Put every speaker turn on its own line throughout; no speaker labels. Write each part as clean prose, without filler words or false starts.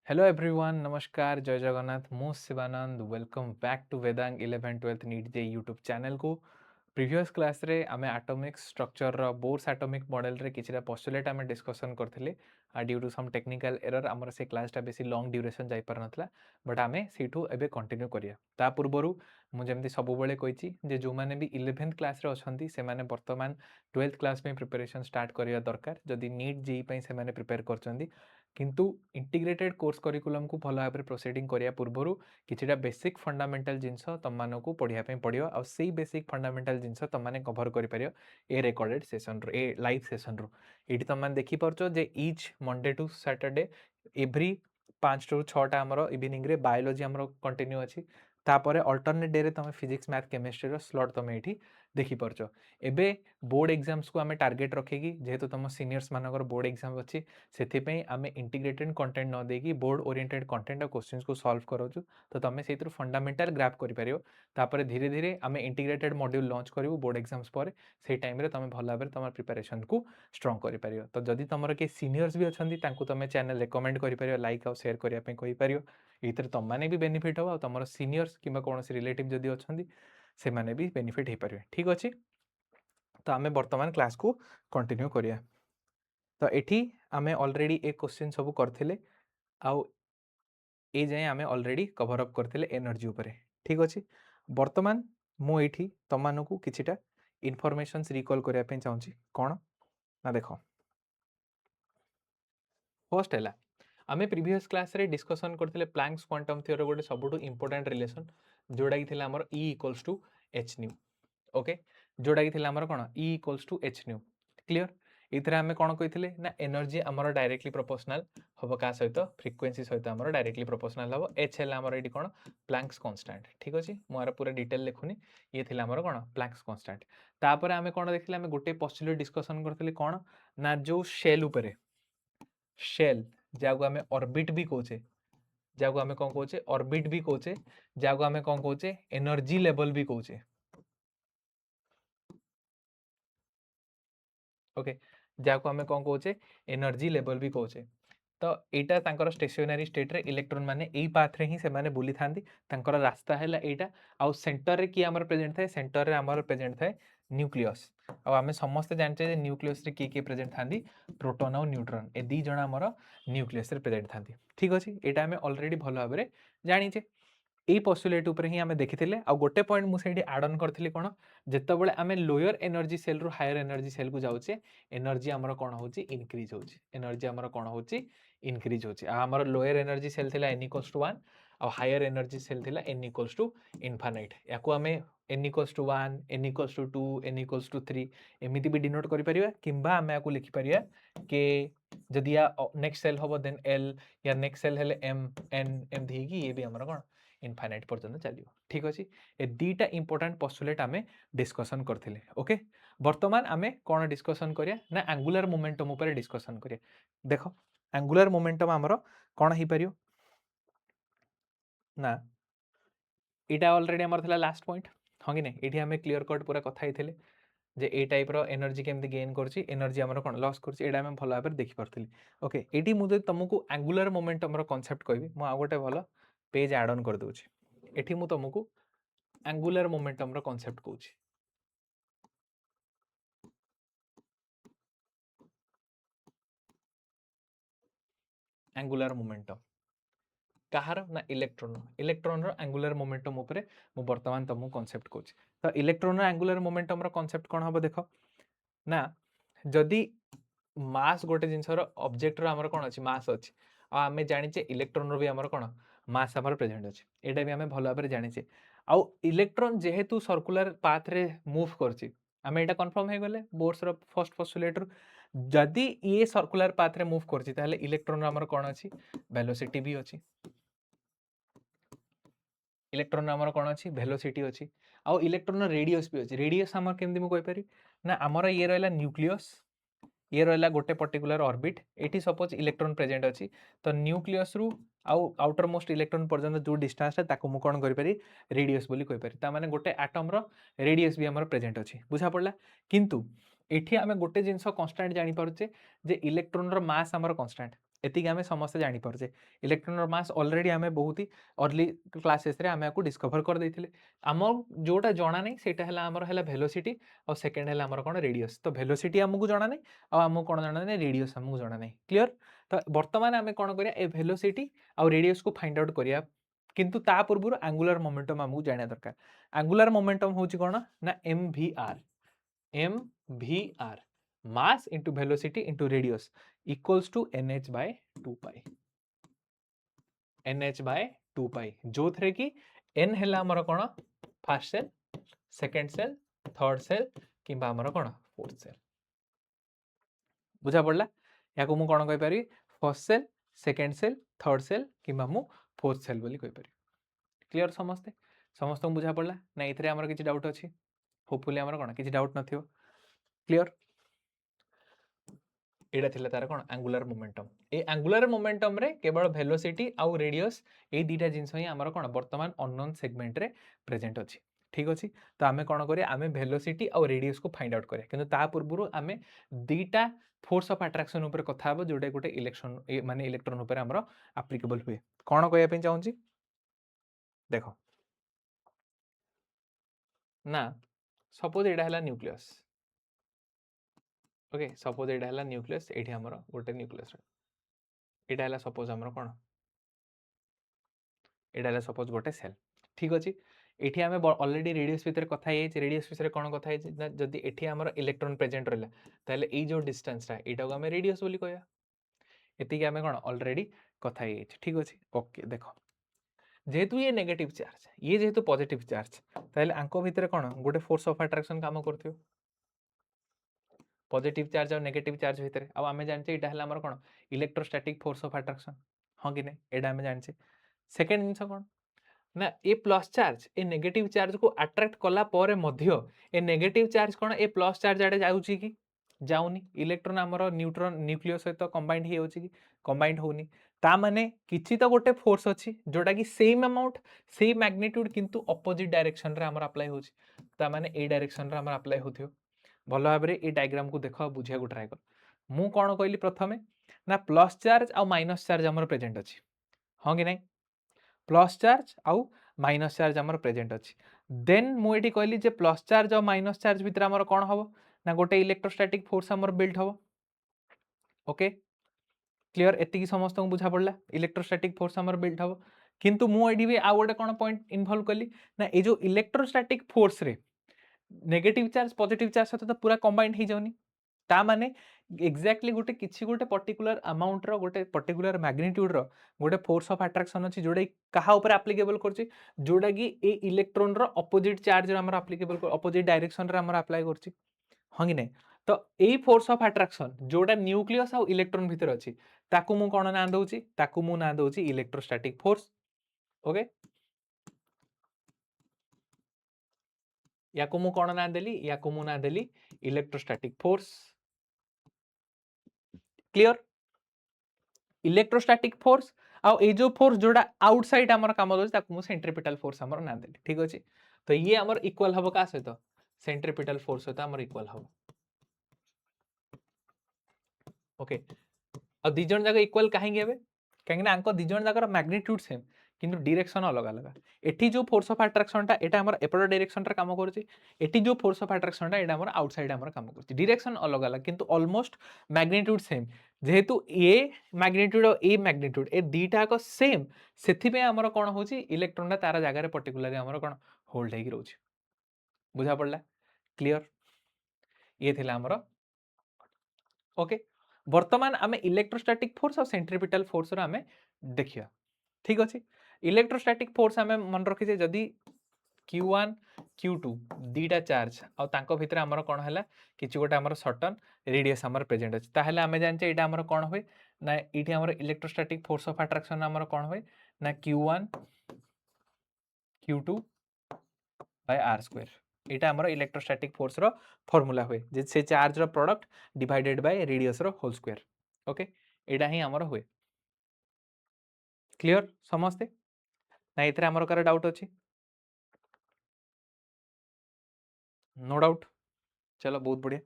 hello everyone नमस्कार जय जगन्नाथ मु Shivanand welcome back to Vedang 11 12 NEET जे यूट्यूब चैनल को प्रीवियस क्लास रे आमे एटॉमिक स्ट्रक्चर रो बोर्स एटॉमिक मॉडल रे किछिटा पोस्टुलेट आमे डिस्कशन करथिले due to some technical error हमर से क्लास टा बेसी लॉन्ग ड्यूरेशन जाई पर नथला बट आमे सीठू एबे कंटिन्यू करिया ता पूर्वरु मु जेमति सब बेले कहिछि जे जो माने भी 11th क्लास रे अछंती से माने वर्तमान 12th क्लास में प्रिपरेशन स्टार्ट करिया दरकार जदी नीट जेई पई से माने प्रिपेयर करचंदी किंतु इंटीग्रेटेड कोर्स करिकुलम को भल भाव प्रोसीडिंग करिया पूर्वरु किछिटा बेसिक फंडामेंटल जिंस तम मानकू पढ़िया पे पड़ियो आ सेही बेसिक फंडामेंटल जिंस तम माने कवर करि परियो ए रिकॉर्डेड सेशन रो ए लाइव सेशन रो एठी तम माने देखि परचो जे each Monday to Saturday every 5 to 6 टा हमरो इवनिंग रे बायोलॉजी हमरो कंटिन्यू अछि तापरे अल्टरनेट डे रे तमे फिजिक्स मैथ केमिस्ट्री रो स्लॉट तमे एठी देखि परचो एबे बोर्ड एग्जाम्स को आमे टारगेट रखेगी जेहेतु तुम सीनियर्स मानकर बोर्ड एग्जाम अच्छी से आमे इंटीग्रेटेड कंटेंट न देगी बोर्ड ओरिएंटेड कंटेंट और क्वेश्चंस को सॉल्व करोचु तो तुम से फंडामेंटल ग्रैप करिपारियो तापर धीरे धीरे आमे इंटीग्रेटेड मॉड्यूल लॉन्च करिवु बोर्ड एग्जाम्स पर से टाइम रे तुम भल भाव तुम प्रिपरेशन को स्ट्रांग करिपारियो तो जदि तुमर के सीनियर्स भी अछंती तांको तुम चैनल रिकमेंड करिपारियो लाइक और शेयर करिया पे कहि पारियो एथरे तुम माने भी बेनिफिट हो तुमर सीनियर्स किबा कोनोसी रिलेटिव जदि अछंती से माने भी बेनिफिट हे पारियो ठीक अछि तो आमे वर्तमान क्लास को कंटिन्यू करिया तो एठी आमे ऑलरेडी एक क्वेश्चन सब करथिले आउ ए जाय आमे ऑलरेडी कवर अप करथिले एनर्जी ऊपर ठीक अछि वर्तमान मु एठी तमानकु किछिटा इन्फॉर्मेशंस रिकॉल करिया पे चाहूची कोन ना देखो फर्स्ट हैला आमे प्रीवियस क्लास रे डिस्कशन करथिले प्लैंक्स क्वांटम थ्योरी गोटे सबुठु इंपोर्टेंट रिलेशन जोडा कि थिला हमर E equals to h nu okay जोडा कि थिला हमर कोन E equals to h nu clear इथरे हमें कौन कही ना एनर्जी आमर डायरेक्टली प्रोपोर्शनल हम क्या सहित फ्रिक्वेंसी सहित आमर डायरेक्टली प्रोपोर्शनल हम एच है आमर ये कौन प्लैंक्स कांस्टेंट ठीक अच्छे मुझे पूरा डिटेल लिखुनी ये थी आमर कौन प्लैंक्स कांस्टेंट तापर आम कौन देखिले आम गोटे पोस्टुलेट डिस्कशन करथिले कौन ना जो शेल उपरे शेल जाको आम ऑर्बिट भी कहे जाको आम कौन कहे ऑर्बिट भी कहे जाको आम कौन कहे एनर्जी लेवल भी कहे ओके जाको आम कौन कहे एनर्जी लेवल भी कहे तो यहाँ तांकर स्टेशनरी स्टेट रे इलेक्ट्रॉन माने एई पाथ रे ही से माने बुली थांदी तांकर रास्ता हैला एटा आउ सेंटर रे की हमर प्रेजेंट थाए सेंटर रे हमर प्रेजेंट थाए न्यूक्लियस आ आमे समस्त जानते जे न्यूक्लियस रे की प्रेजेंट थांदी प्रोटॉन और न्यूट्रॉन ए दी जणा हमर न्यूक्लियस रे प्रेजेंट थांदी ठीक अछि एटा हमें ऑलरेडी भलो भाबरे जानि छे এই पोस्टुलेट ऊपर ही आमे देखिथिले आ गोटे पॉइंट मु सेठी ऐड ऑन करथिले कोन जेतेबेले आमे लोअर एनर्जी सेल रु हायर एनर्जी सेल को जाउचे एनर्जी हमर कोन होची इंक्रीज होची एनर्जी हमर कोन होची इंक्रीज होची आ हमर लोअर एनर्जी सेल थिला n इक्वल्स टू 1 और हायर एनर्जी सेल थिला n इक्वल्स टू इनफाइनाइट याको हमें n equals to 1 n equals to 2 n equals to 3 एमिति भी डिनोट करि परिबा किंबा हमें याको लिखि परिया के जदि या नेक्स्ट सेल होबो देन l या नेक्स्ट सेल हेले m n m धी ये भी हमर कोन इनफाइनाइट पर्यंत चलियो ठीक अछि ए दीटा इंपोर्टेंट पोस्टुलेट आमे डिस्कशन करथिले ओके वर्तमान आमे कोन डिस्कशन करिया ना एंगुलर मोमेंटम ऊपर डिस्कशन करिया देखो एंगुलर मोमेंटम हमरो कोन ही परियो ना एटा ऑलरेडी हमर थिला लास्ट पॉइंट हंगी नै एठी हमें क्लियर कट पूरा कथा हिथिले जे ए टाइप रो एनर्जी केमति गेन करछि एनर्जी हमर कोन लॉस करछि एटा हमें भलो भाबरे देखि परथिली ओके एठी मु जे तुमको एंगुलर मोमेंटम रो कांसेप्ट कहबी मु आ गोटे भलो पेज ऐड ऑन कर दोछि एठी मु तुमको एंगुलर मोमेंटम रो कांसेप्ट कहूछि एंगुलर मोमेंटम कहार ना इलेक्ट्रॉन रो एंगुलर मोमेंटम ऊपर मु वर्तमान तुमको कांसेप्ट कहूछि तो इलेक्ट्रॉन रो एंगुलर मोमेंटम रो कांसेप्ट कोन हबो देखो ना जदि मास गोटे जिनसर ऑब्जेक्ट रो हमर कोन अछि मास अछि आ हमें जानि छे इलेक्ट्रॉन रो भी हमर कोन मास हमर प्रेजेंट अछि एटा भी हमें भलो भाबरे जानि छे आ इलेक्ट्रॉन जेहेतु सर्कुलर पाथ रे मूव करछि हमें एटा कंफर्म हे गले बोर्ड्स रो फर्स्ट पोस्टुलेट रो जदि ये सर्कुलर पाथ रे मूव करछि ताले इलेक्ट्रॉन रो हमर कोन अछि वेलोसिटी भी अछि इलेक्ट्रॉन हमर कोन अछि वेलोसिटी अछि आ इलेक्ट्रॉन रेडियस भी अछि रेडियस हमर केमति मु कहि पारि ना हमर ये रहला न्यूक्लियस ये रहा गोटे particular orbit eighty suppose electron present अच्छी तो न्यूक्लियस रु आउटर मोस्ट इलेक्ट्रॉन पर्यंत जो डिस्टेंस है ताको मु कोन करि पारि रेडियस बोली कहि पारि ता माने गोटे एटम रो रेडियस भी हमर प्रेजेंट अछि बुझा पड़ला किंतु एठी हमें गोटे जिंस कांस्टेंट जानि परछे जे इलेक्ट्रॉन रो मास हमर कांस्टेंट एतिक आमे समस्त जानि परछे इलेक्ट्रॉन रो मास ऑलरेडी आमे बहुत ही अर्ली क्लासेस रे आमे आकु डिस्कवर कर दैथिले आम जोटा जणा नै सेटा हला हमर हला वेलोसिटी और सेकंड हला हमर कोन रेडियस तो वेलोसिटी हमकु जणा नै और हमकु कोन जणा नै रेडियस हमकु जणा नै क्लियर तो वर्तमान आमे कोन करिया ए वेलोसिटी और रेडियस को फाइंड आउट करिया किंतु ता पूर्व एंगुलर मोमेंटम हमकु जानिया दरकार एंगुलर मोमेंटम होची कोन ना mvr mass into velocity into radius equals to nh by 2 pi nh by 2 pi जो थरे कि n हैला हमर कोन first shell second shell third shell किबा हमर कोन फोर्थ सेल बुझा पड़ला या को मु कोन कहि पारि first shell second shell third shell किबा मु फोर्थ सेल बोली कहि पारि क्लियर समस्ते समस्त बुझा पड़ला ना इथरे हमर किछि डाउट अछि होपफुली हमर कोन किछि डाउट नथियो क्लियर एटा थिला तार कोन एंगुलर मोमेंटम ए एंगुलर मोमेंटम रे केवल वेलोसिटी आउ रेडियस ए दीटा जिंस ही हमर कोन वर्तमान अननोन सेगमेंट रे प्रेजेंट अछि ठीक अछि तो आमे कोन करिया आमे वेलोसिटी आउ रेडियस को फाइंड आउट करिया किंतु ता पूर्वरु आमे दीटा फोर्स ऑफ अट्रैक्शन ऊपर कथा हबो जोडे गोटे इलेक्ट्रॉन माने इलेक्ट्रॉन ऊपर हमरो एप्लीकेबल हुए कोन कहया पे चाहूची देखो ना सपोज एटा हला न्यूक्लियस ओके सपोज एटा हला न्यूक्लियस एठी हमरो गोटे न्यूक्लियस एटा हला सपोज हमरो कोन एटा हला सपोज गोटे सेल ठीक अछि एठी हमें ऑलरेडी रेडियस भीतर कथा हे रेडियस विषय कोन कथा हे ना जदी एठी हमरो इलेक्ट्रॉन प्रेजेंट रहला ताले ए जो डिस्टेंस रा एटा को हमें रेडियस बोली कहया एति के हमें कोन ऑलरेडी कथा हे ठीक अछि ओके देखो जेहेतु ये नेगेटिव चार्ज ये जेहेतु पॉजिटिव चार्ज ताले आंको भीतर कोन गोटे फोर्स ऑफ अट्रैक्शन काम करथियो पॉजिटिव चार्ज और नेगेटिव चार्ज भीतर अब आमे जानचे एटा हला हमर कोन इलेक्ट्रोस्टैटिक फोर्स ऑफ अट्रैक्शन हां कि नै एटा आमे जानचे सेकंड जिंस कोन ना ए प्लस चार्ज ए नेगेटिव चार्ज को अट्रैक्ट कला परे मध्य ए नेगेटिव चार्ज कोन ए प्लस चार्ज आडे जाउची कि जाउनी इलेक्ट्रॉन हमर न्यूट्रॉन न्यूक्लियस सहित कंबाइंड हे होची कि कंबाइंड होनी ता माने किछि तो गोटे फोर्स अछि जोटा कि सेम अमाउंट सेम मैग्नीट्यूड किंतु अपोजिट डायरेक्शन रे हमर अप्लाई होची ता माने ए डायरेक्शन रे हमर अप्लाई होथियो भलो भाबरे ए डायग्राम को देखो बुझिया को ट्राई कर मु कोन कहली प्रथमे ना प्लस चार्ज आ माइनस चार्ज हमर प्रेजेंट अछि हां कि नै प्लस चार्ज आउ माइनस चार्ज हमर प्रेजेंट अछि देन मु एठी कहली जे प्लस चार्ज और माइनस चार्ज भीतर हमर कोन हबो ना गोटे इलेक्ट्रोस्टैटिक फोर्स हमर बिल्ड हबो ओके क्लियर एति की समस्त को बुझा पड़ला इलेक्ट्रोस्टैटिक फोर्स हमर बिल्ड हबो किंतु मु एठी भी आ गोटे कोन पॉइंट इन्वॉल्व कली ना ए जो इलेक्ट्रोस्टैटिक फोर्स रे नेगेटिव चार्ज पॉजिटिव चार्ज सहित तो पूरा कंबाइंड ही जाउनी ता माने एक्जाक्टली गोटे किछि गोटे पर्टिकुलर अमाउंट रो गोटे पर्टिकुलर मैग्नीट्यूड रो गोटे फोर्स ऑफ अट्रैक्शन अछि जोडे कहा ऊपर एप्लीकेबल करछि जोडा कि ए इलेक्ट्रॉन रो अपोजिट चार्ज रो हमर एप्लीकेबल अपोजिट डायरेक्शन रे हमर अप्लाई करछि हां कि नै तो ए फोर्स ऑफ अट्रैक्शन जोडा न्यूक्लियस आ इलेक्ट्रॉन भीतर अछि ताकू मु कोन ना दउछि ताकू मु ना दउछि इलेक्ट्रोस्टैटिक फोर्स ओके याको मु कोन ना देली याको मु ना देली electrostatic force clear electrostatic force आउ ए जो फोर्स जोडा आउटसाइड हमर काम दोछि ताकू मु सेंट्रीपिटल फोर्स हमर ना देली ठीक अछि तो ये हमर इक्वल हबो का सहित सेंट्रीपिटल फोर्स सहित हमर इक्वल हबो ओके और दी जन जाक इक्वल काहे हेबे काहे ना अंको दी जन जाकर मैग्नीट्यूड सेम किंतु डायरेक्शन अलग अलग एठी जो फोर्स ऑफ अट्रैक्शन ता एटा हमर एपड डायरेक्शन रे काम करछि एठी जो फोर्स ऑफ अट्रैक्शन ता एटा हमर आउटसाइड हमर काम करछि डायरेक्शन अलग अलग किंतु ऑलमोस्ट मैग्नीट्यूड सेम जेहेतु ए मैग्नीट्यूड और ए मैग्नीट्यूड ए दीटा को सेम सेथि पे हमर कोन होछि इलेक्ट्रॉन ता तारा जगह रे पर्टिकुलरली हमर कोन होल्ड हेकि रहउछि बुझा पड़ला क्लियर ये थिला हमर ओके वर्तमान आमे इलेक्ट्रोस्टैटिक फोर्स और सेंट्रीपिटल फोर्स रो आमे देखिया ठीक अछि इलेक्ट्रोस्टैटिक फोर्स आमे मन रखि जे जदी Q1 Q2 दीटा चार्ज और तांको भितर हमर कोन हला किछि गोटे हमर सर्टन रेडियस हमर प्रेजेंट अछि ताहेले आमे जानचे एटा हमर कोन होय ना इठी हमर इलेक्ट्रोस्टैटिक फोर्स ऑफ अट्रैक्शन हमर कोन होय ना Q1 Q2 bye r square एटा हमर इलेक्ट्रोस्टैटिक फोर्स रो फार्मूला होय जे से चार्ज रो प्रोडक्ट डिवाइडेड बाय रेडियस रो होल स्क्वायर ओके एटा ही हमर होय क्लियर समझते ना इथरे हमर कर डाउट अछि नो डाउट चलो बहुत बढ़िया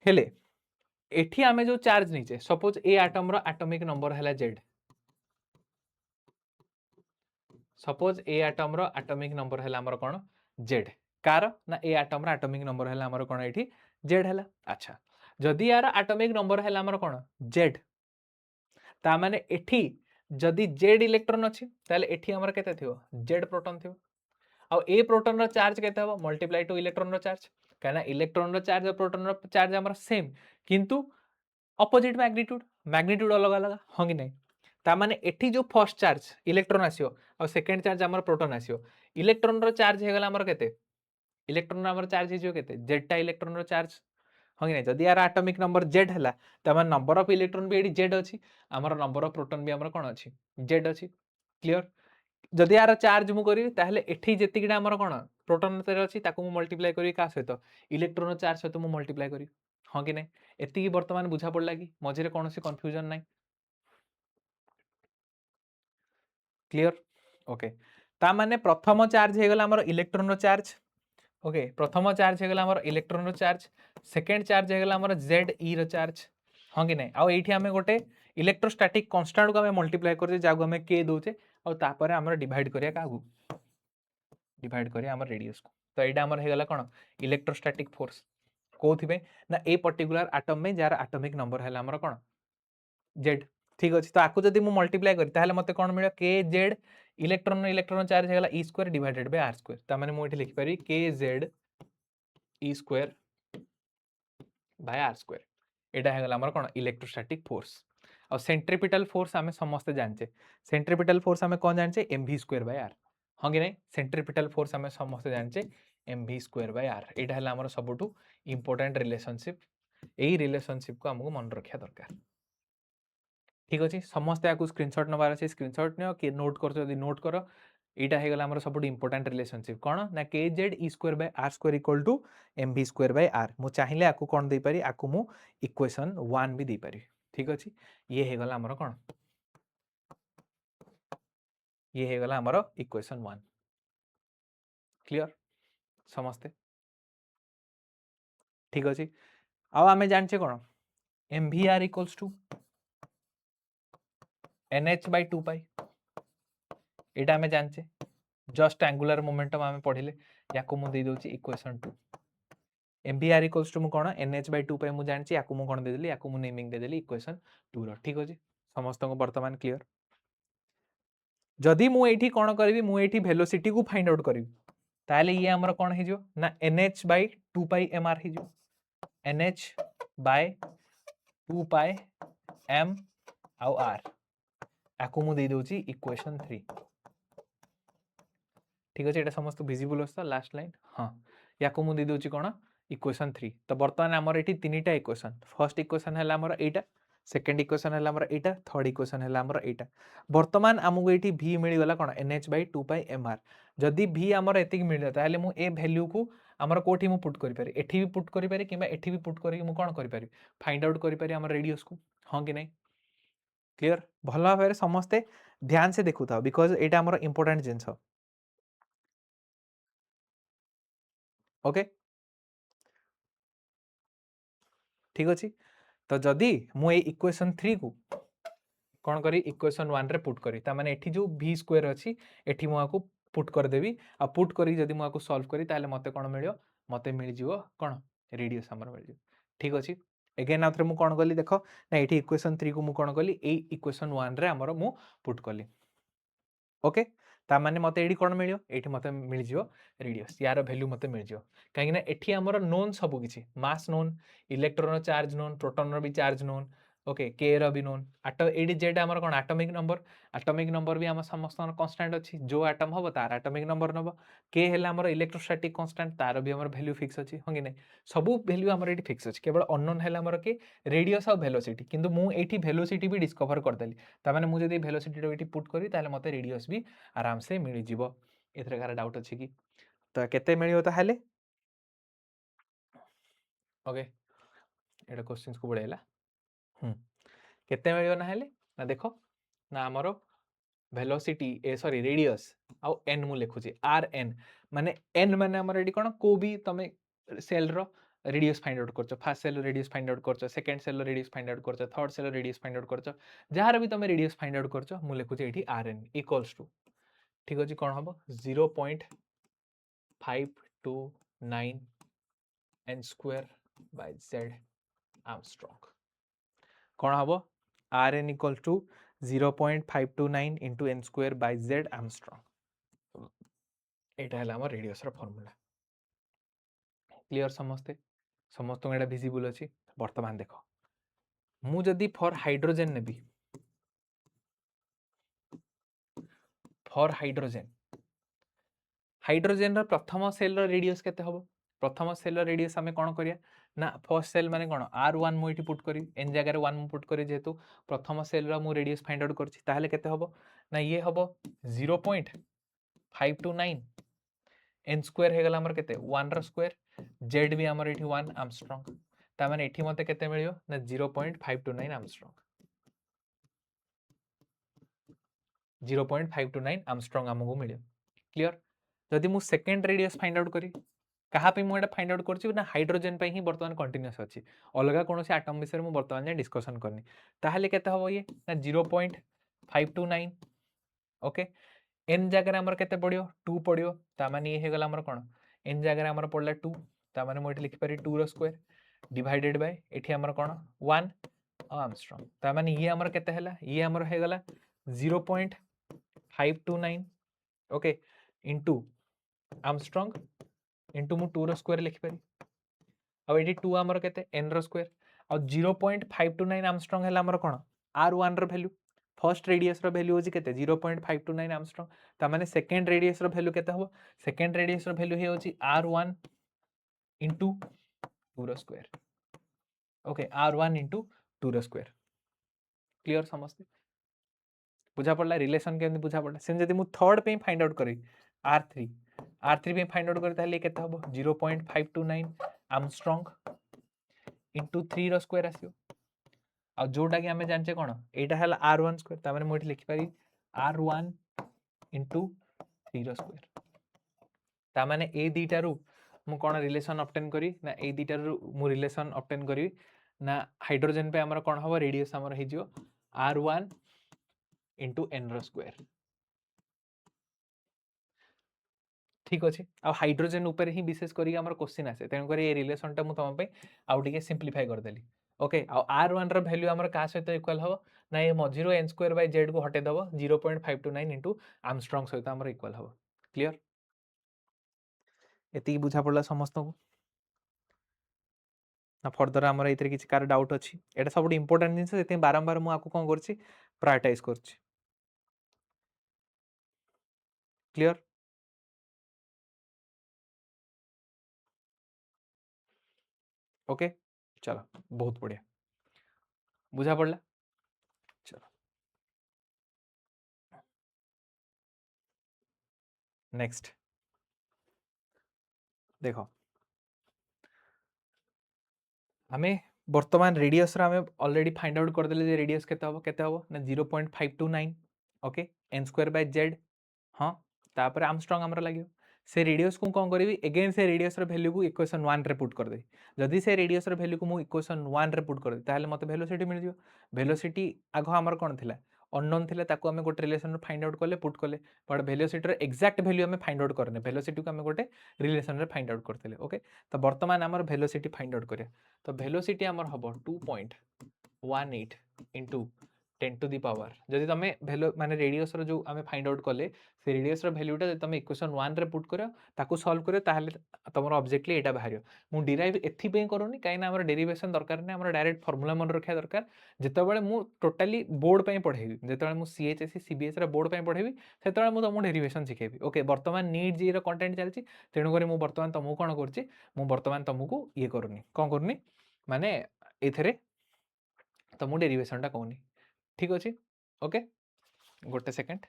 हेले एठी आमे जो चार्ज नीचे सपोज ए आटम रो एटॉमिक नंबर हैला z सपोज ए आटम रो एटॉमिक नंबर हैला हमर कोन z कार ना ए आटम रो एटॉमिक नंबर हैला हमर कोन एठी z हैला अच्छा जदी यार एटॉमिक नंबर हैला हमर कोन z ता माने एठी जदी z इलेक्ट्रॉन अछि ताले एठी हमर केते थियो z प्रोटॉन थियो आ ए प्रोटॉन रो चार्ज केते हबो मल्टीप्लाई टू इलेक्ट्रॉन रो चार्ज काना इलेक्ट्रॉन रो चार्ज और प्रोटॉन रो चार्ज हमर सेम किंतु ऑपोजिट मैग्नीट्यूड मैग्नीट्यूड अलग अलग हां कि नहीं ता माने एठी जो फर्स्ट चार्ज इलेक्ट्रॉन आसियो और सेकंड चार्ज हमर प्रोटॉन आसियो इलेक्ट्रॉन रो चार्ज हे गला हमर केते इलेक्ट्रॉन हमर चार्ज हे जो केते z टा इलेक्ट्रॉन रो चार्ज हां कि नहीं जदी यार एटॉमिक नंबर z हला त हमर नंबर ऑफ इलेक्ट्रॉन भी एडी z अछि हमर नंबर ऑफ प्रोटॉन भी हमर कोन अछि z अछि क्लियर जदी यार चार्ज मु करी ताहले एठी जेतिकिडा हमर कोन प्रोटॉन तेरे अछि ताको मु मल्टीप्लाई करी का सहित इलेक्ट्रॉन चार्ज सहित मु मल्टीप्लाई करी हां कि नहीं एति वर्तमान बुझा पड़ला कि मझिरे कोनोसी कंफ्यूजन नाही क्लियर ओके ता माने प्रथम चार्ज हे गला हमर इलेक्ट्रॉन रो चार्ज ओके प्रथम चार्ज हे गला हमर इलेक्ट्रॉन रो चार्ज सेकंड चार्ज हे गला हमर z e रो चार्ज हां कि नहीं आ एठी हमें गोटे इलेक्ट्रोस्टैटिक कांस्टेंट को हमें मल्टीप्लाई करजे जागो हमें k दोचे और तापर हमर डिवाइड करिया कागु डिवाइड करिया हमर रेडियस को तो एटा हमर हे गला कोन इलेक्ट्रोस्टैटिक फोर्स कोथिबे ना ए पर्टिकुलर एटम में जार एटॉमिक नंबर हैला हमर कोन z ठीक अछि तो आकु जदी मु मल्टीप्लाई करी ताहले मते कोन मिलियो kz इलेक्ट्रॉन इलेक्ट्रॉन चार्ज हे गला e square divided by r square ता माने मु एठी लिखि पारी kz e square by r square एटा हे गला हमर कोन इलेक्ट्रोस्टैटिक फोर्स और सेंट्रीपिटल फोर्स हमें समस्त जानचे सेंट्रीपिटल फोर्स हमें कोन जानचे mv स्क्वायर बाय r हां कि नहीं सेंट्रीपिटल फोर्स हमें समस्त जानचे mv स्क्वायर बाय r एटा हला हमर सबटू इंपोर्टेंट रिलेशनशिप एही रिलेशनशिप को हमहु मन रखिया दरकार ठीक अछि समस्त याकू स्क्रीनशॉट नबार अछि स्क्रीनशॉट नियो कि नोट करछो यदि नोट करो एटा हे गला हमर सबटू इंपोर्टेंट रिलेशनशिप कोन ना kz e square by r square equal to mv square by r मु चाहिले आकू कोन दे पारी आकू मु इक्वेशन 1 भी दे पारी ठीक अछि ये हे गला हमर कोन ये हे गला हमर इक्वेशन 1 क्लियर समस्ते ठीक अछि अब हमें जानचे कोन mvr equals to nh by 2 pi एटा हमें जानचे जस्ट एंगुलर मोमेंटम हमें पढ़िले याकू मु दे दोची इक्वेशन 2 mvr इक्वल्स टू मु कोन nh by 2 pi मु जानची याकू मु कोन दे देली याकू मु नेमिंग दे देली इक्वेशन 2 रो ठीक अछि समस्त को वर्तमान क्लियर जदी मु एठी कोन करबी मु एठी वेलोसिटी को फाइंड आउट करबी ताले ये हमर कोन हे जो ना nh by 2 pi mr हे जो nh by 2 pi m आउ r याकू मु दे दोची इक्वेशन 3 ठीक अछि एटा समस्त विजिबल होस्ता लास्ट लाइन हां याकू मु दे दोची कोन इक्वेशन 3 तो वर्तमान हमर एठी तीनटा इक्वेशन फर्स्ट इक्वेशन हैला हमर एटा सेकंड इक्वेशन हैला हमर एटा थर्ड इक्वेशन हैला हमर एटा वर्तमान हमगु एठी v मिली गला कोन nh by 2 pi mr जदी v हमर एतिक मिलला ताले मु ए वैल्यू को हमर कोठी मु पुट करि पारे एठी भी पुट करि पारे किबा एठी भी पुट करि मु कोन करि पारे फाइंड आउट करि पारे हमर रेडियस को हां कि नहीं क्लियर भला भाबरे समस्ते ध्यान से देखु था बिकॉज़ एटा हमर इंपोर्टेंट जिंस ओके ठीक अछि तो जदी मु ए इक्वेशन 3 को कोन करी इक्वेशन 1 रे पुट करी ता माने एठी जो v स्क्वायर अछि एठी मु आको पुट कर देबी आ पुट करी जदी मु आको सॉल्व करी ताले मते कोन मिलियो मते मिल जिवो कोन रेडियस हमर मिल जिवो ठीक अछि अगेन आथरे मु कोन कली देखो ना एठी इक्वेशन 3 को मु कोन कली ए इक्वेशन 1 रे हमर मु पुट कली ओके ता माने मते एडी कोन मिलियो एठी मते मिल जिवो रेडियस यार वैल्यू मते मिल जिवो काहे ना एठी हमर नोन सब किछि mass known electron charge known proton रो भी चार्ज नोन ओके के रो भी नोन एटो एडी जेड हमर कोन एटॉमिक नंबर भी हम समस्त कांस्टेंट अछि जो एटम हबो तार एटॉमिक नंबर नबो के हैला हमर इलेक्ट्रोस्टैटिक कांस्टेंट तार भी हमर वैल्यू फिक्स अछि होंगे नै सब वैल्यू हमर एडी फिक्स अछि केवल अननोन हैला हमर के रेडियस और वेलोसिटी किंतु मु एठी वेलोसिटी भी डिस्कवर कर देली ता माने मु जदी वेलोसिटी रो एठी पुट करी ताले मते रेडियस भी आराम से मिल जिवो एथरे कार डाउट अछि कि तो केते मिलियो ताहाले ओके एटा क्वेश्चंस को बढेला केते मिलियो ना हेले ना देखो ना हमरो वेलोसिटी ए सॉरी रेडियस आउ n मु लिखु छी rn माने n माने हमर एडी कोन को भी तमे सेल रो रेडियस फाइंड आउट करछ first shell radius find out करछ second shell radius find out करछ third shell radius find out करछ जहार भी तुम रेडियस फाइंड आउट करछ मु लिखुची एठी rn इक्वल्स टू ठीक अछि कोन हबो 0.529 n square by z angstrom कोन हबो rn equals to 0.529 into n square by z angstrom एटा हला हमर रेडियस रो फार्मूला क्लियर समस्ते समस्त एटा विजिबल अछि वर्तमान देखो मु जदी फॉर हाइड्रोजन नेबी फॉर हाइड्रोजन हाइड्रोजन रो प्रथम सेल रो रेडियस केते हबो प्रथम सेल रो रेडियस हमें कोन करिया ना फर्स्ट सेल माने कोन r1 मु इठी पुट करी n जगह रे 1 मु पुट करी जेतु प्रथम सेल रो मु रेडियस फाइंड आउट करछि ताहले केते हबो ना ये हबो 0.529 n स्क्वायर हे गला हमर केते 1 रो स्क्वायर z भी हमर इठी 1 आर्मस्ट्रांग ता माने इठी मते केते मिलियो ना 0.529 आर्मस्ट्रांग 0.529 आर्मस्ट्रांग हमको मिलियो क्लियर जदि मु सेकंड रेडियस फाइंड आउट करी कहा पे मु एटा फाइंड आउट करछि ना हाइड्रोजन पे ही वर्तमान कंटीन्यूअस अछि अलगा कोनोसी एटम विषय मु वर्तमान जे डिस्कशन करनी ताहले केते हबो ये ना 0.529 ओके n जगह हमर केते पडियो 2 पडियो ता माने ये हे गला हमर कोन n जगह हमर पडला 2 ता माने मु एठी लिखि पारी 2 रो स्क्वायर डिवाइडेड बाय एठी हमर कोन 1 आर्मस्ट्रांग ता माने ये हमर केते हला ये हमर हे गला 0.529 ओके इनटू आर्मस्ट्रांग इनटू मु 2 रो स्क्वायर लिखि पारी अब एठी 2 हमर केते n रो स्क्वायर और 0.529 आर्मस्ट्रांग हला हमर कोन r1 रो वैल्यू फर्स्ट रेडियस रो वैल्यू होजी केते 0.529 आर्मस्ट्रांग ता माने सेकंड रेडियस रो वैल्यू केते हो सेकंड रेडियस रो वैल्यू हे होजी r1 इनटू 2 रो स्क्वायर ओके r1 इनटू 2 रो स्क्वायर क्लियर समझते बुझा पड़ला रिलेशन केमि बुझा पड़ला सेम जदि मु थर्ड पे फाइंड आउट करी r3 r3 पे फाइंड आउट करी ताले केते हबो 0.529 आर्मस्ट्रांग इनटू 3 रो स्क्वायर आसियो आ जोटा कि हमें जानचे कोन एटा हला r1 स्क्वायर ता माने मु एठी लिखि पारी r1 इनटू 3 रो स्क्वायर ता माने ए दीटा रु मु कोन रिलेशन ऑब्टेन करी ना ए दीटा रु मु रिलेशन ऑब्टेन करी ना हाइड्रोजन पे हमर कोन हबो रेडियस हमर हे जियो r1 इनटू n रो स्क्वायर ठीक अछि आ हाइड्रोजन ऊपर ही विशेष करी हमर क्वेश्चन आसे तेन करी ए रिलेशन टा मु तम पे आउ टिके सिंपलीफाई कर देली ओके आ r1 रो वैल्यू हमर का सहित इक्वल हो ना ये मझिरो n स्क्वायर बाय z को हटे दबो 0.529 इनटू आर्मस्ट्रांग सहित हमर इक्वल हो क्लियर एति बुझा पड़ला समस्त को ना फर्दर हमर एतरे किछ कार डाउट अछि एटा सब इंपोर्टेंट जिंस सेते बारंबार मु आको कोन करछि प्रायोरिटाइज करछि क्लियर ओके चलो बहुत बढ़िया बुझा पड़ला चलो नेक्स्ट देखो हमें वर्तमान रेडियस रा हमें ऑलरेडी फाइंड आउट कर देले जे रेडियस केते हबो ना 0.529 okay n square by z हां तापर आर्मस्ट्रांग हमर लागियो से रेडियस को कोन करबी अगेन से रेडियस रो वैल्यू को इक्वेशन 1 रे पुट कर दे जदी से रेडियस रो वैल्यू को मु इक्वेशन 1 रे पुट कर दे ताले मते वेलोसिटी मिल जियो वेलोसिटी आगो हमर कोन थिला अननोन थिले ताको हमें गोटे रिलेशन फाइंड आउट करले पुट करले बट वेलोसिटी रो एक्जेक्ट वैल्यू हमें फाइंड आउट करने वेलोसिटी को हमें गोटे रिलेशन रे फाइंड आउट करथिले ओके तो वर्तमान हमर वेलोसिटी फाइंड आउट करिया तो वेलोसिटी हमर हबो 2.18 इनटू 10 टू द पावर जदि तमे भेलो माने रेडियस रो जो हमें फाइंड आउट करले से रेडियस रो वैल्यूटा जदि तमे इक्वेशन 1 रे पुट करियो ताको सॉल्व करियो ताहले तमरो ऑब्जेक्टली एटा बाहरियो मु डिराइव एथि पे करूनी काइना हमर डेरिवेशन दरकार नै हमर डायरेक्ट फार्मूला मन रखिया दरकार जेतेबेले मु टोटली बोर्ड पे पढेबी जेतेबेले मु सीएचएससी सीबीएस रो बोर्ड पे पढेबी सेतेबेले मु तमु डेरिवेशन सिखेबी ओके वर्तमान नीट जी रो कंटेंट चलची तेनु करी मु वर्तमान तमु कोन करची मु वर्तमान तमु ये करूनी कोन करूनी माने एथरे तमु डेरिवेशन टा कहूनी ठीक अछि ओके गोटे सेकंड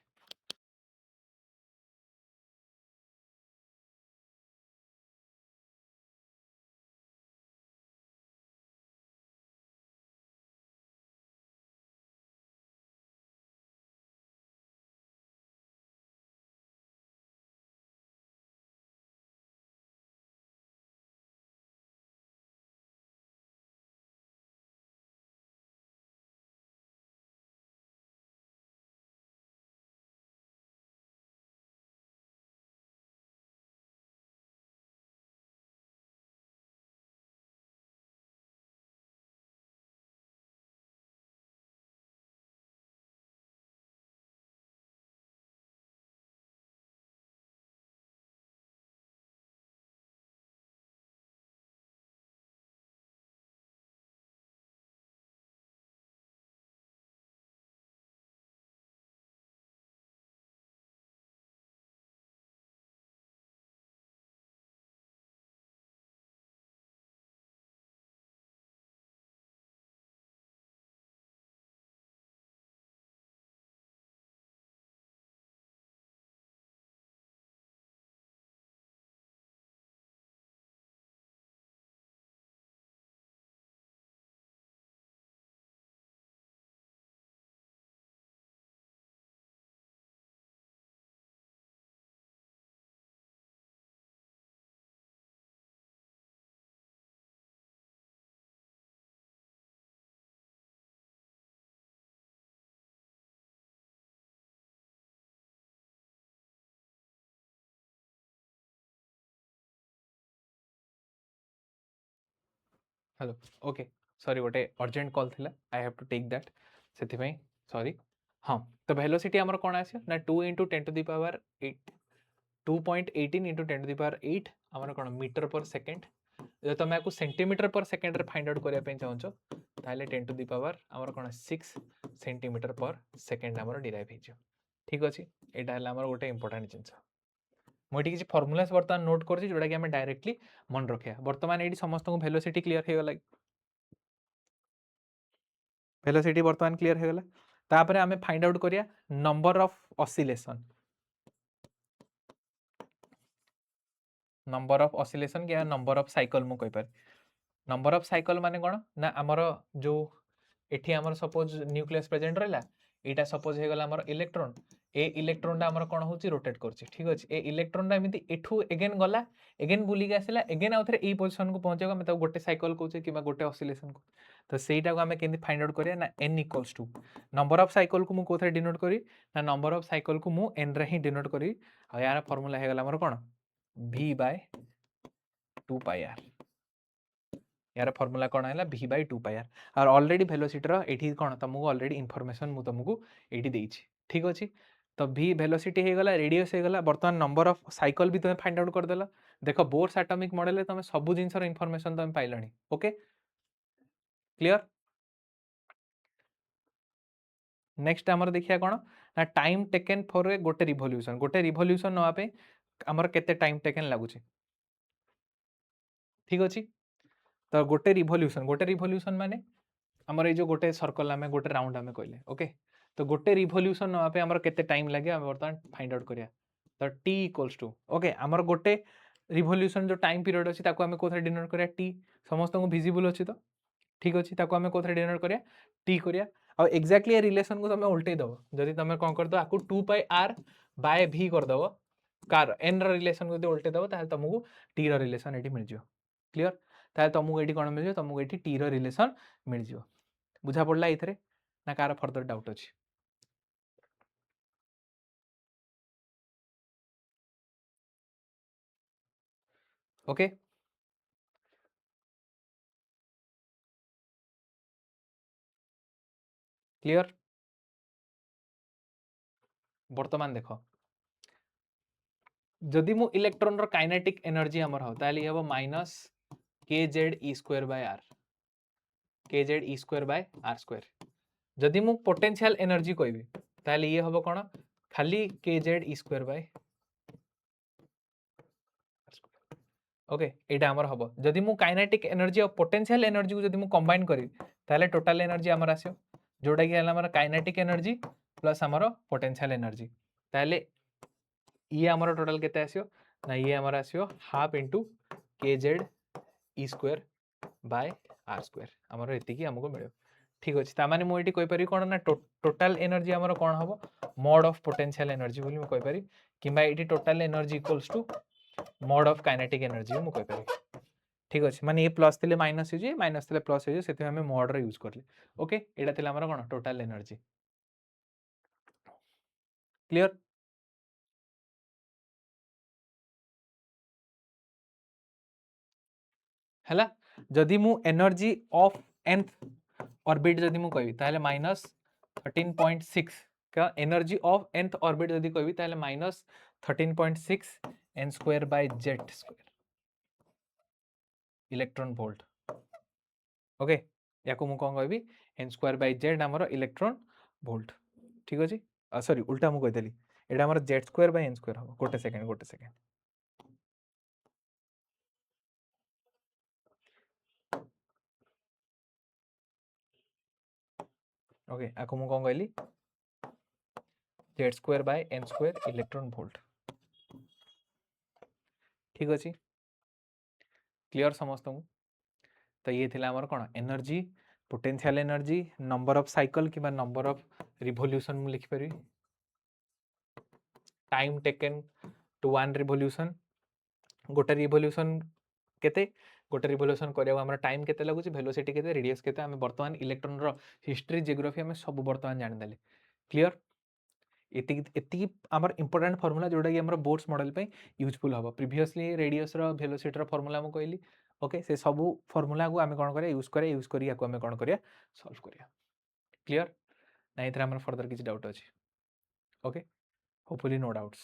हेलो ओके सॉरी गोटे अर्जेंट कॉल थिला I have to take that से सॉरी हाँ तो वेलोसिटी आमर कौन आस ना 2 into 10 to the power 8 2.18 into 10 to the power 8 आमर कौन मीटर पर सेकेंड जो तुम आपको सेंटीमीटर पर सेकेंड रे फाइंड आउट करने चाहो ताहले 10 टू दी पावर आमर कौन 6 सेंटीमीटर पर सेकेंड आमर डिराइव हो ठीक अच्छे यहाँ गोटे इंपोर्टाट जिनस मुझे किसी फर्मुलास बर्तमान नोट कर जोटा कि डायरेक्टली मन रखा बर्तमान ये समस्त वेलोसिटी क्लीयर हो गला वेलोसिटी बर्तमान क्लीयर हो गला तापर आमे फाइंड आउट करिया नंबर ऑफ ऑसिलेशन क्या नंबर ऑफ साइकिल मु कहि पार नंबर ऑफ साइकिल माने कोन ना हमर जो एठी हमर सपोज न्यूक्लियस प्रेजेंट रहला एटा सपोज हे गला हमर इलेक्ट्रॉन ए इलेक्ट्रॉन टा हमर कोन होची रोटेट करची ठीक अछि ए इलेक्ट्रॉन टा एमिति एठू अगेन गला अगेन बुली के आसिला अगेन आउथरे ए पोजीशन को पहुंचेगा मैं तो गोटे साइकिल कहूचे किबा गोटे ऑसिलेशन को तो सेटा को हमें केंदी फाइंड आउट करिया ना n equals to number of cycle को मु कोथरे डिनोट करी ना नंबर ऑफ साइकिल को मु n रे ही डिनोट करी आ यार फार्मूला हे गला हमर कोन v बाय 2 पाई r यार फॉर्मूला कौन है v बाय 2 पाई r और ऑलरेडी वेलोसिटी एठी कौन तुमको ऑलरेडी इनफॉरमेशन मु तुमको एठी देइछि ठीक अछि तो v वेलोसिटी हे गला रेडियस हे गला वर्तमान नंबर ऑफ साइकिल भी तुम फाइंड आउट कर देला देखो बोर्स एटॉमिक मॉडल रे तुम सब जिंसर इनफॉरमेशन तुम पाइलणी ओके क्लियर नेक्स्ट आमर देखिया कौन ना टाइम टेकन फॉर ए गोटे रिवोल्यूशन नवा पे आमर केते टाइम टेकन लागुची ठीक अछि तो गोटे रिवोल्यूशन माने आमर ये जो गोटे सर्कल आमे गोटे राउंड आमे कहले ओके तो गोटे रिवोल्यूशन नवा पे आमर केते टाइम लागे आमे बर्तमान फाइंड आउट करिया तो t इक्वल्स टू ओके आमर गोटे रिवोल्यूशन जो टाइम पीरियड अछि ताको आमे कोथरे डिनोट करिया t समस्त को विजिबल अछि तो ठीक अछि ताको आमे कोथरे डिनोट करिया t करिया और एक्जेक्टली रिलेशन को तुम उल्टे दबो जदि तुम कोन कर दो आकु 2 पाई r बाय v कर दबो कार n रो रिलेशन को उल्टे दबो ताले तुमको t रो रिलेशन एठी मिल जियो क्लियर ताले तुमको एठी कोन मिल जियो तुमको एठी t रो रिलेशन मिल जियो बुझा पड़ला इथरे ना कार फर्दर डाउट अछि ओके क्लियर वर्तमान देखो जदि मु इलेक्ट्रॉन रो काइनेटिक एनर्जी हमर हो ताले हबो minus kz e square by r kz e square by r square जदि मु पोटेंशियल एनर्जी कहबी ताले ये हबो कोन खाली kz e square bye okay एटा हमर हबो जदि मु काइनेटिक एनर्जी और पोटेंशियल एनर्जी को जदि मु कंबाइन करी ताले टोटल एनर्जी हमर आसियो जोटा कि हमर काइनेटिक एनर्जी प्लस हमर पोटेंशियल एनर्जी ताले ये हमर टोटल केते आसियो ना ये हमर आसियो half into kz e square by r square हमर एति की हमको मिलियो ठीक अछि ता माने मु एटी कहि पारि कोन ना टोटल एनर्जी हमर कोन हबो मोड ऑफ पोटेंशियल एनर्जी बोली मु कहि पारि किबा एटी total energy equals to mod of kinetic energy मु कहि पारि ठीक अछि माने ए प्लस थिले माइनस हो जे माइनस थिले प्लस हो जे सेति हमें मोड रे यूज करले ओके एटा थिला हमर कोन टोटल एनर्जी क्लियर हैला जदि मु एनर्जी ऑफ nth ऑर्बिट जदि मु कहबी ताले माइनस 13.6 का एनर्जी ऑफ nth ऑर्बिट जदि कहबी ताले minus 13.6 n square by z square electron volt okay याको मु कोन कहबी n स्क्वायर बाय z हमर इलेक्ट्रॉन वोल्ट ठीक अछि सॉरी उल्टा मु कहि देली एटा हमर z square by n square हो गोटे सेकंड ओके आको मु कोन कहली z square by n square electron volt ठीक अछि क्लियर समस्त को तो ये थिला हमर कोन energy potential energy number of cycle कि नंबर ऑफ रिवोल्यूशन मु लिखि पारि time taken to one revolution गोटे रिवोल्यूशन केते गोटे रिवोल्यूशन करिया हमर टाइम केते लागुची वेलोसिटी केते रेडियस केते हमें वर्तमान इलेक्ट्रॉन रो हिस्ट्री ज्योग्राफी हमें सब वर्तमान जानि देले क्लियर एति हमर इंपोर्टेंट फार्मूला जोडा कि हमर बोर्ड्स मॉडल पे यूजफुल हबो प्रीवियसली रेडियस रो वेलोसिटी रो फार्मूला हम कहली ओके से सबू फॉर्मूला को आम कौन करिया यूज करिया आम कौन करिया सॉल्व करिया क्लियर ना इथरे हमर फर्दर किसी डाउट अछि ओके होपफुली नो डाउट्स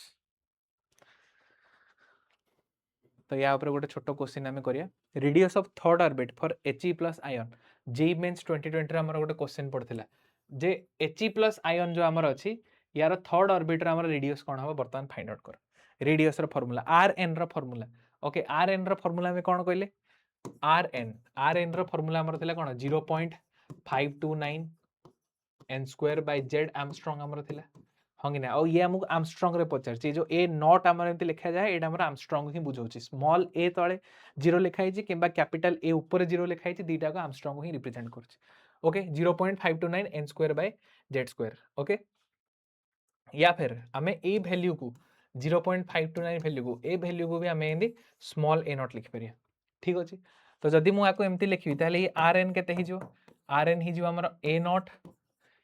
तो या ऊपर गोटे छोट क्वेश्चन आम करिया radius of third orbit for He plus ion JEE Mains 2020 रे हमर गोटे क्वेश्चन पड़थिला जे He प्लस आयन जो हमर अछि यार थर्ड ऑर्बिट रे हमर रेडियस कोन हबो वर्तमान फाइंड आउट कर रेडियस रो फार्मूला Rn रो फार्मूला ओके Rn रो फार्मूला में कोन कहले Rn रो फार्मूला हमर थिला कोन 0.529 n square by z Armstrong हमर थिला हाँ कि ना और ये हमको आर्मस्ट्रांग रे पचार जो ए नॉट आमर एमती लिखा जाए एटा हमर आर्मस्ट्रांग ही बुझाउची स्मॉल ए तळे जीरो लिखा है किंबा कैपिटल ए ऊपर जीरो लिखा है दीटा को आर्मस्ट्रांग ही रिप्रेजेंट करछ okay 0.529 n square by z square okay या फिर हमें ए वैल्यू को 0.529 वैल्यू को ए वैल्यू को भी हमें एंदी स्मॉल ए नॉट लिख परिया ठीक अछि तो जदी मु आको एमती लिखबी ताले ये rn केते ही जो rn ही जो हमर a nought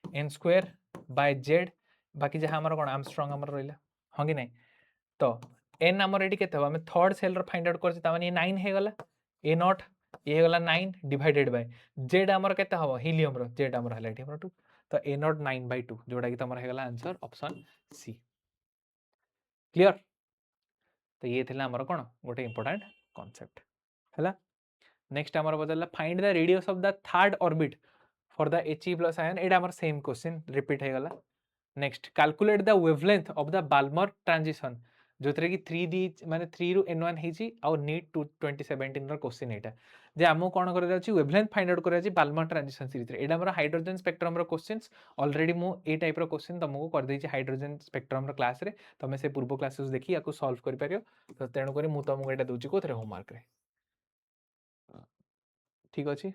n square by z बाकी जहाँ आमर कौन आर्मस्ट्रांग आमर रहिला हाँ कि नहीं तो n आमर एटी केते हबो हमें third cell row find out करछि त माने 9 हे गला a नॉट ये गला 9 डिवाइडेड बाय z आमर केते हबो हीलियम रो z आमर हला एटी हमर 2 तो a नॉट 9/2 जोडा कि तमर हे गला आंसर ऑप्शन सी क्लियर तो ये थिला हमर कोन गोटे इंपोर्टेंट कांसेप्ट हला नेक्स्ट आमर बदलला find the radius of the third orbit for the He plus ion एटा हमर सेम क्वेश्चन रिपीट हे गला next calculate the wavelength of the Balmer transition जो थे कि 3D माने 3 रु n1 हेची और नीट 2017 रो क्वेश्चन एटा जे हमो कोन करे जाची वेवलेंथ फाइंड आउट करे जाची बाल्मर ट्रांजिशन सीरीज रे एटा हमर हाइड्रोजन स्पेक्ट्रम रो क्वेश्चंस ऑलरेडी मु ए टाइप रो क्वेश्चन तुमको कर देची हाइड्रोजन स्पेक्ट्रम रो क्लास रे तमे से पूर्व क्लासेस देखि याको सॉल्व कर परियो तो तेणु करी मु तुमको एटा दोची कोथरे होमवर्क रे ठीक अछि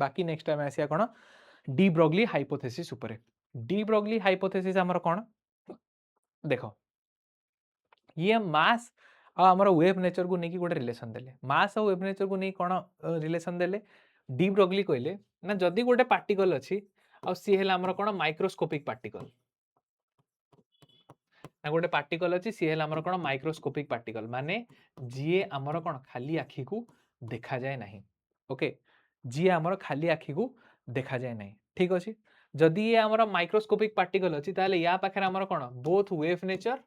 बाकी नेक्स्ट टाइम आसिया कोन डी ब्रोगली हाइपोथेसिस ऊपर डी ब्रोगली हाइपोथेसिस हमर कोन देखो ये मास आ हमर वेव नेचर को नेकी गोटे रिलेशन देले मास और वेव नेचर को नै कोन रिलेशन देले डी ब्रोगली कहले ना जदी गोटे पार्टिकल अछि आ सी हेला हमर कोन माइक्रोस्कोपिक पार्टिकल ना गोटे पार्टिकल अछि सी हेला हमर कोन माइक्रोस्कोपिक पार्टिकल माने जीए हमर कोन खाली आखी को देखा जाय नाही ओके जीए हमर खाली आखी को देखा जाय नाही ठीक अछि जदी ये हमर माइक्रोस्कोपिक पार्टिकल अछि ताले या पाखरे हमर कोन बोथ वेव नेचर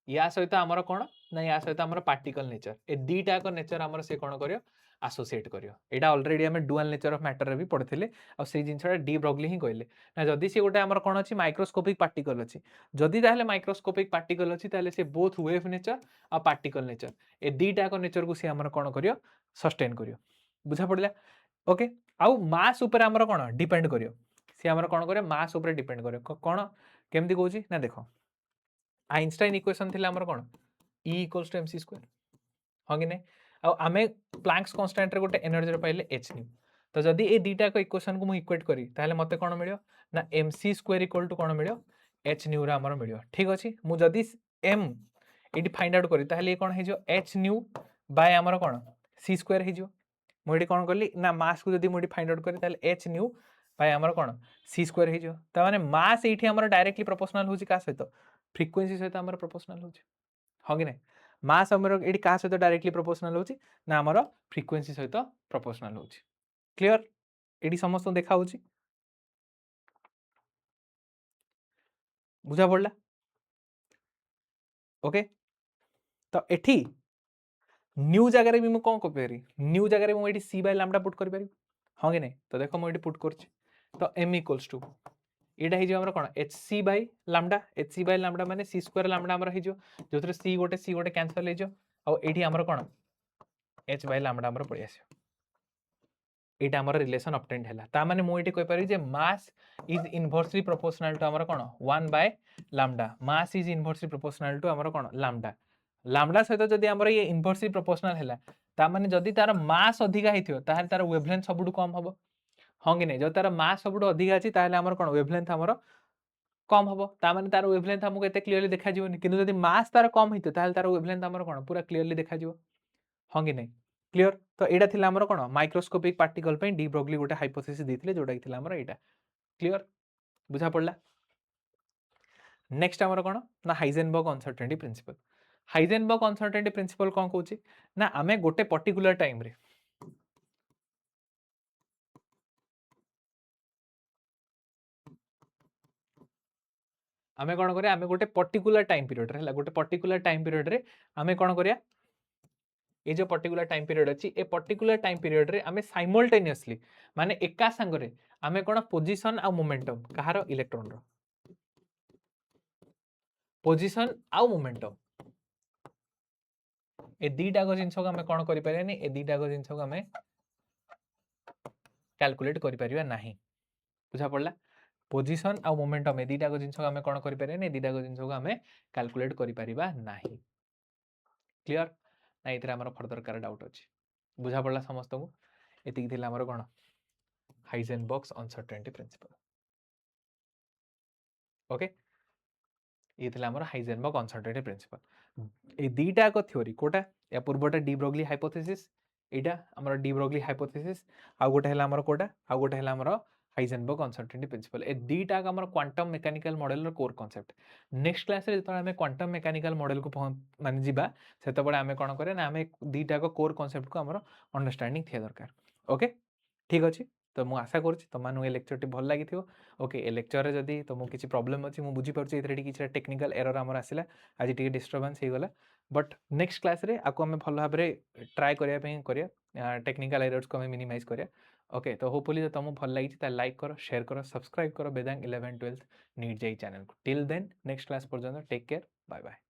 या सहित आमर कोन ना या सहित आमर पार्टिकल नेचर ए दीटा को नेचर आमर से कोन करियो एसोसिएट करियो एटा ऑलरेडी हमें डुअल नेचर ऑफ मैटर रे भी पढ़थिले आ से जिंसटा डी ब्रोगली ही कहले ना जदी से गोटे आमर कोन अछि माइक्रोस्कोपिक पार्टिकल अछि जदी ताले माइक्रोस्कोपिक पार्टिकल अछि ताले से बोथ वेव नेचर आ पार्टिकल नेचर ए दीटा को नेचर को से आमर कोन करियो सस्टेन करियो बुझा पड़ला ओके आउ मास ऊपर आमर कोन डिपेंड करियो से आमर कोन करियो मास ऊपर डिपेंड करियो कोन केमती कहूची ना देखो आइंस्टाइन इक्वेशन थिला हमर कोन E equals to mc square हां कि नै आ आमे प्लैंक्स कांस्टेंट रे गोटे एनर्जी रे पाइले h न्यू तो जदी ए दीटा को इक्वेशन को मु इक्वेट करी ताले मते कोन मिलियो ना mc स्क्वायर इक्वल टू कोन मिलियो h न्यू रे हमर मिलियो ठीक अछि मु जदी m एटी फाइंड आउट करी ताले कोन हे जो h न्यू बाय हमर कोन c स्क्वायर हे जो मु एटी कोन करली ना मास को जदी मु एटी फाइंड आउट करी ताले h न्यू बाय हमर कोन c स्क्वायर हे जो त माने मास एठी हमर डायरेक्टली प्रोपोर्शनल होची का सहित फ्रीक्वेंसी सहित हमर प्रोपोर्शनल होची हां कि नै मास हमर एटी का सहित डायरेक्टली प्रोपोर्शनल होची ना हमर फ्रीक्वेंसी सहित प्रोपोर्शनल होची क्लियर एटी समस्त देखा होची बुझा पड़ला ओके तो एठी न्यू जगह रे भी मु कोन को पेरी न्यू जगह रे मु eighty c by lambda put कर पारी हां कि नै तो देखो मु एटी पुट करची तो m इक्वल्स टू एटा हे जो हमर कोन hc बाय लैम्डा माने c स्क्वायर लैम्डा हमर हे जो जोथरे c गोटे कैंसिल हे जो आ एठी हमर कोन h बाय लैम्डा हमर पड़ी आसी एटा हमर रिलेशन ऑब्टेन्ड हैला ता माने मु एठी कहि पारि जे mass is inversely proportional to हमर कोन 1 by lambda mass is inversely proportional to हमर कोन लैम्डा लैम्डा सहित जदी हमर ये इनवर्सली प्रोपोर्शनल हैला ता माने जदी तार मास अधिका हेथियो ताहे तार वेवलेंथ सबुडु कम हबो हां कि नै जो तार मास सबुडु अधिका अछि ताहे हमर कोन वेवलेंथ हमर कम हबो ता माने तार वेवलेंथ हमको एते क्लियरली देखा जिवोनी किंतु जदी मास तार कम हितो ताहे तार वेवलेंथ हमर कोन पूरा क्लियरली देखा जिवो हां कि नै क्लियर तो एटा थिला हमर कोन माइक्रोस्कोपिक पार्टिकल पे डी ब्रोगली गोटे हाइपोथेसिस देथिले जोटा कि थिला हमर एटा क्लियर बुझा पड़ला नेक्स्ट हमर कोन ना Heisenberg uncertainty principle Heisenberg uncertainty principle कोन कहूची ना आमे गोटे पर्टिकुलर टाइम रे आमे कोन करिया आमे गोटे पर्टिकुलर टाइम पीरियड रे हला गोटे पर्टिकुलर टाइम पीरियड रे आमे कोन करिया ये जो पर्टिकुलर टाइम पीरियड अछि ए पर्टिकुलर टाइम पीरियड रे आमे साइमल्टेनियसली माने एका संगरे आमे कोन पोजीशन आ मोमेंटम कहारो इलेक्ट्रॉन रो पोजीशन आ मोमेंटम ए दीटा को जिंस को आमे कोन करि परियानी ए दीटा को जिंस को आमे कैलकुलेट करि परिया नाही बुझा पड़ला पोजीशन आ मोमेंटम ए दीटा को जिंस को आमे कोन करि परियानी ए दीटा को जिंस को आमे कैलकुलेट करि परिबा नाही क्लियर ना इथरा हमर फर्दर कर डाउट अछि बुझा पड़ला समस्त को एतिक थिला हमर कोन हाइजेनबर्ग्स अनसर्टेनिटी प्रिंसिपल ओके ये थिला हमर हाइजेनबर्ग अनसर्टेनिटी प्रिंसिपल ए दीटा को थ्योरी कोटा या पूर्वटा डी ब्रोगली हाइपोथेसिस एटा हमर डी ब्रोगली हाइपोथेसिस आ गोटे हला हमर कोटा आ गोटे हला हमर हाइजेनबर्ग अनसर्टेनिटी प्रिंसिपल ए दीटा का हमर क्वांटम मैकेनिकल मॉडल रो कोर कांसेप्ट नेक्स्ट क्लास रे जतरा हमें क्वांटम मैकेनिकल मॉडल को माने जिबा सेते बडे हमें कोन करे ना हमें दीटा को कोर कांसेप्ट को हमर अंडरस्टैंडिंग थिया दरकार ओके ठीक अछि तो मु आशा करछि तमानु ए लेक्चर टी भल लागि थियो ओके ए लेक्चर रे जदी तुमको किछि प्रॉब्लम अछि मु बुझी परछि एथरे किछि टेक्निकल एरर हमर आसिला आज टी डिस्टरबेंस हे गला बट नेक्स्ट क्लास रे आको हमें भल भाबरे ट्राई करिया पे करिया टेक्निकल एरर्स को हमें मिनिमाइज करिया ओके तो होपफुली तुमको भल लागि ता लाइक करो शेयर करो सब्सक्राइब करो वेदांग 11 12 नीट जेई चैनल को टिल देन नेक्स्ट क्लास पर्यंत टेक केयर बाय बाय